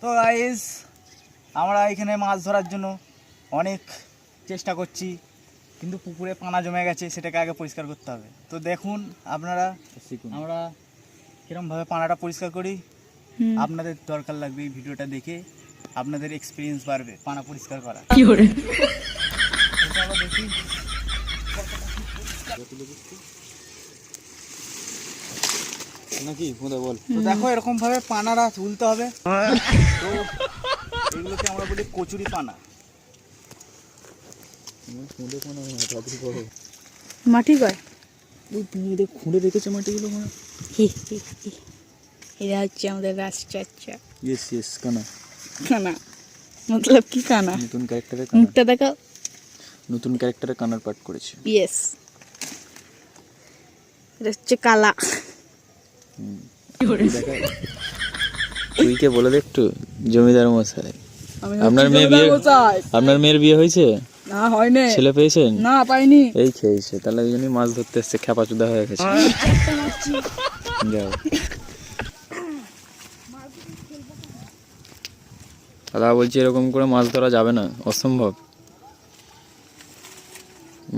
তো গাইস আমরা এখানে মাছ ধরার জন্য অনেক চেষ্টা করছি, কিন্তু পুকুরে পানা জমে গেছে, সেটাকে আগে পরিষ্কার করতে হবে। তো দেখুন আপনারা আমরা কীরকমভাবে পানাটা পরিষ্কার করি। আপনাদের দরকার লাগবে এই ভিডিওটা দেখে, আপনাদের এক্সপিরিয়েন্স বাড়বে পানা পরিষ্কার করা। দেখি নাকি বল। তো দেখো এরকম ভাবে পানাটা তুলতে হবে। তো এগুলোকে আমরা বলি কচুরি পানা। মাটি কয় খুঁড়ে রেখেছে মাটিগুলো মানে। এরা হচ্ছে আমাদের রাজচাচা। ইয়েস ইয়েস কানা কানা মতলব কি কানা? নতুন ক্যারেক্টারে মুখটা দেখাও। নতুন ক্যারেক্টারে কানার পাঠ করেছে। ইয়েস, এটা হচ্ছে কালা। তুই কে বলে দে একটু, জমিদার মশাই আপনার মেয়ের বিয়ে হয়েছে? না হয়নি। ছেলে পেয়েছেন? না পাইনি। এই খেয়েছে, তাহলে ওই জন্যই মাছ ধরতে এসছে, খেপাচুদা হয়ে গেছে। যাও দাদা বলছি এরকম করে মাছ ধরা যাবে না, অসম্ভব।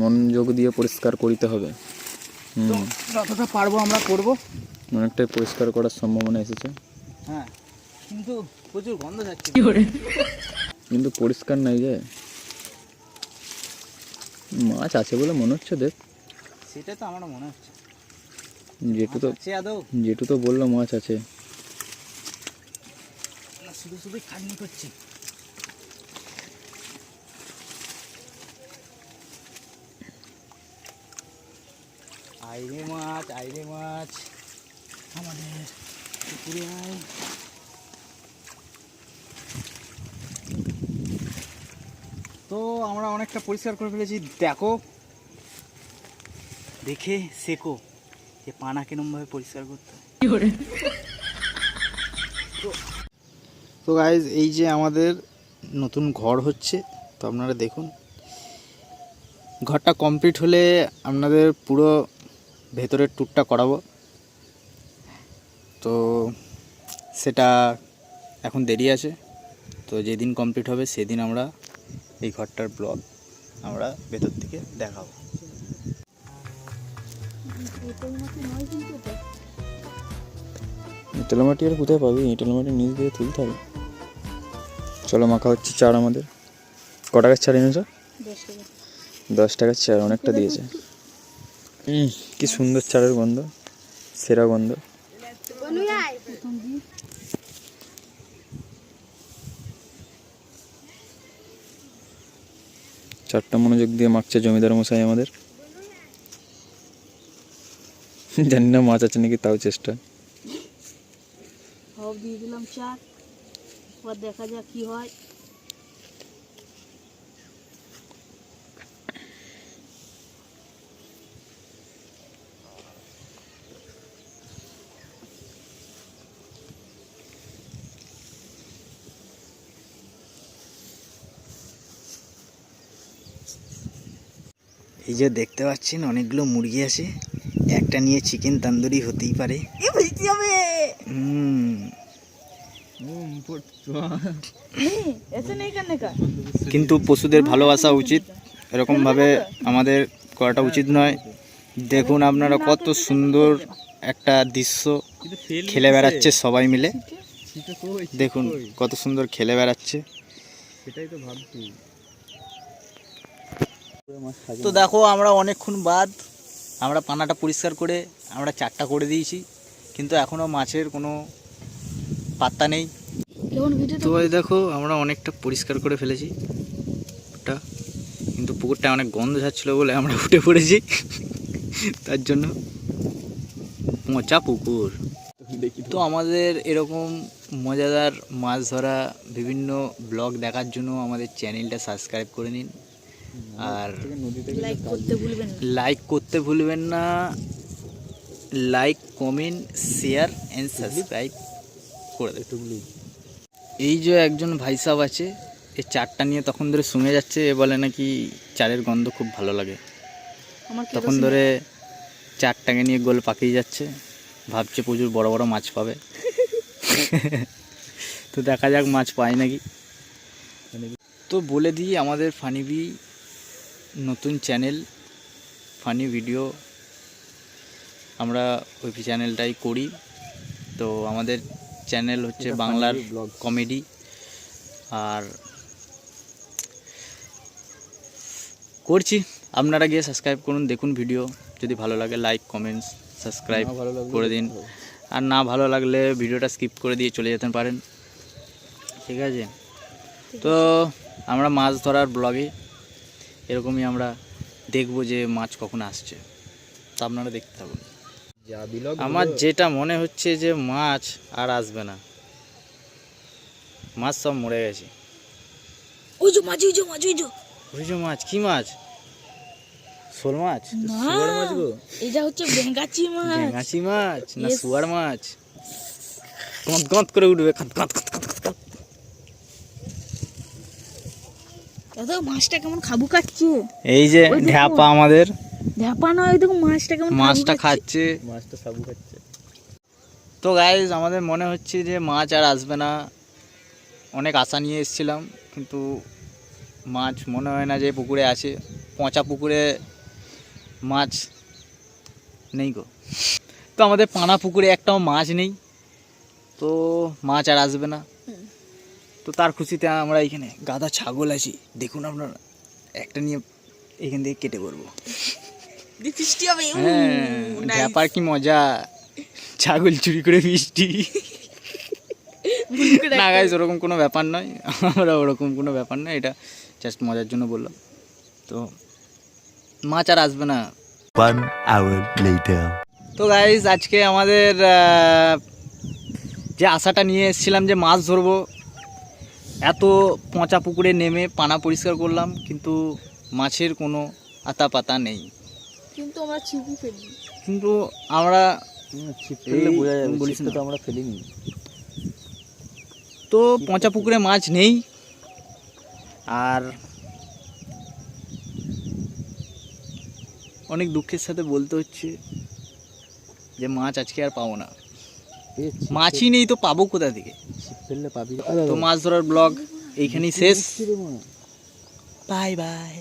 মনোযোগ দিয়ে পরিষ্কার করিতে হবে। যতটা পারবো আমরা করবো। অনেকটাই পরিষ্কার করার সম্ভাবনা এসেছে। হ্যাঁ, কিন্তু প্রচুর গন্ধ যাচ্ছে, কিন্তু পরিষ্কার নাই যে। মাছ আছে বলে মনে হচ্ছে, দেখ। সেটা তো আমার মনে হচ্ছে। যেটু তো বললো মাছ আছে। শুধু শুধু খাটনি করছি। আইরে মাছ আমাদের পুকুরে আয়। তো আমরা অনেকটা পরিষ্কার করে ফেলেছি, দেখো দেখে শেখো যে পানা কিরমভাবে পরিষ্কার করতে হয়। তো গাইজ এই যে আমাদের নতুন ঘর হচ্ছে, তো আপনারা দেখুন। ঘরটা কমপ্লিট হলে আপনাদের পুরো ভেতরের ট্যুরটা করাবো। তো সেটা এখন দেরি আছে, তো যেদিন কমপ্লিট হবে সেদিন আমরা এই ঘরটার ব্লগ আমরা ভেতর থেকে দেখাবো। এঁটেল মাটি আর কোথায় পাবি? এঁটেল মাটি নিচ দিয়ে তুলতে হবে। চলো, মাখা হচ্ছে চার আমাদের। ক টাকার চার এনেছো? 10 টাকার চার, অনেকটা দিয়েছে। কি সুন্দর চারের গন্ধ, সেরা গন্ধ। চারটা মনোযোগ দিয়ে মাখছে জমিদার মশাই আমাদের। জানি না মাছ আছে নাকি, তাও চেষ্টা। দিয়ে দিলাম চার, দেখা যাক কি হয়। এই যে দেখতে পাচ্ছেন অনেকগুলো মুরগি আছে, একটা নিয়ে চিকেন তন্দুরি হতেই পারে। কিন্তু পশুদের ভালোবাসা উচিত, এরকমভাবে আমাদের করাটা উচিত নয়। দেখুন আপনারা কত সুন্দর একটা দৃশ্য, খেলে বেড়াচ্ছে সবাই মিলে। দেখুন কত সুন্দর খেলে বেড়াচ্ছে। তো দেখো আমরা অনেকক্ষণ বাদ আমরা পানাটা পরিষ্কার করে আমরা চারটা করে দিয়েছি, কিন্তু এখনও মাছের কোনো পাত্তা নেই। তো এই দেখো আমরা অনেকটা পরিষ্কার করে ফেলেছি ওটা, কিন্তু পুকুরটা অনেক গন্ধ যাচ্ছিলো বলে আমরা উঠে পড়েছি। তার জন্য পচা পুকুর। তো আমাদের এরকম মজাদার মাছ ধরা বিভিন্ন ব্লগ দেখার জন্য আমাদের চ্যানেলটা সাবস্ক্রাইব করে নিন, আর লাইক করতে ভুলবেন না। Like, comment, share and subscribe করে দেবেন। এই যে একজন ভাই সাহেব আছে, এই চারটা নিয়ে তখন ধরে শুনে যাচ্ছে, এ বলে নাকি চারের গন্ধ খুব ভালো লাগে। তখন ধরে চারটাকে নিয়ে গোল পাকিয়ে যাচ্ছে, ভাবছে প্রচুর বড় বড় মাছ পাবে। তো দেখা যাক মাছ পাই নাকি। তো বলে দিই, আমাদের ফানিবি নতুন চ্যানেল, ফানি ভিডিও আমরা ওই চ্যানেলটাই করি। তো আমাদের চ্যানেল হচ্ছে বাংলার কমেডি। আর করছি, আপনারা গিয়ে সাবস্ক্রাইব করুন, দেখুন ভিডিও, যদি ভালো লাগে লাইক কমেন্টস সাবস্ক্রাইব করে দিন। আর না ভালো লাগলে ভিডিওটা স্কিপ করে দিয়ে চলে যেতে পারেন, ঠিক আছে? তো আমরা মাছ ধরার ব্লগে এরকমই আমরা দেখব যে মাছ কখন আসছে, তা আপনারা দেখতে থাকুন। আমার যেটা মনে হচ্ছে যে মাছ আর আসবে না, মাছ সব মরে গেছে। ওই যে মাছ, ওই যে মাছ, ওই যে ওই যে মাছ, কি মাছ? শোল মাছ? শুয়ার মাছ গো, এটা হচ্ছে বেঙ্গাচি মাছ। বেঙ্গাচি মাছ না শুয়ার মাছ? গঁত গঁত করে উঠবে, গঁত গঁত গঁত গঁত গঁত। দাদা মাছটা কেমন খাবু খাচ্ছে। এই যে ঢ্যাপা আমাদের, ঢ্যাপা নয়, দেখো মাছটা কেমন মাছটা খাচ্ছে। মাছটা সাবু খাচ্ছে। তো গাইজ আমাদের মনে হচ্ছে যে মাছ আর আসবে না। অনেক আশা নিয়ে এসেছিলাম, কিন্তু মাছ মনে হয় না যে পুকুরে আছে। পচা পুকুরে মাছ নেই গো। তো আমাদের পানা পুকুরে একটাও মাছ নেই, তো মাছ আর আসবে না। তো তার খুশিতে আমরা এখানে গাদা ছাগল আছি, দেখুন আপনারা, একটা নিয়ে এখান থেকে কেটে করবো। বৃষ্টি হবে। হ্যাঁ, ব্যাপার কি মজা, ছাগল চুরি করে বৃষ্টি। না গাইস, ওরকম কোনো ব্যাপার নয়, আমরা ওরকম কোনো ব্যাপার নয়, এটা জাস্ট মজার জন্য বললাম। তো মাছ আর আসবে না। 1 hour later. তো গাইস আজকে আমাদের যে আশাটা নিয়ে এসেছিলাম যে মাছ ধরবো, এত পচা পুকুরে নেমে পানা পরিষ্কার করলাম, কিন্তু মাছের কোনো আতা পাতা নেই। কিন্তু আমরা ছিপি ফেলি, কিন্তু আমরা ছিপ ফেললে বোঝা যাবে, বলিস ছিপটা না। তো আমরা ফেলিনি। তো পচা পুকুরে মাছ নেই। আর অনেক দুঃখের সাথে বলতে হচ্ছে যে মাছ আজকে আর পাবো না। মাছই নেই তো পাবো কোথা থেকে? ছিপ ফেললে পাবি। তো মাছ ধরার ব্লগ এইখানেই শেষ। Bye bye.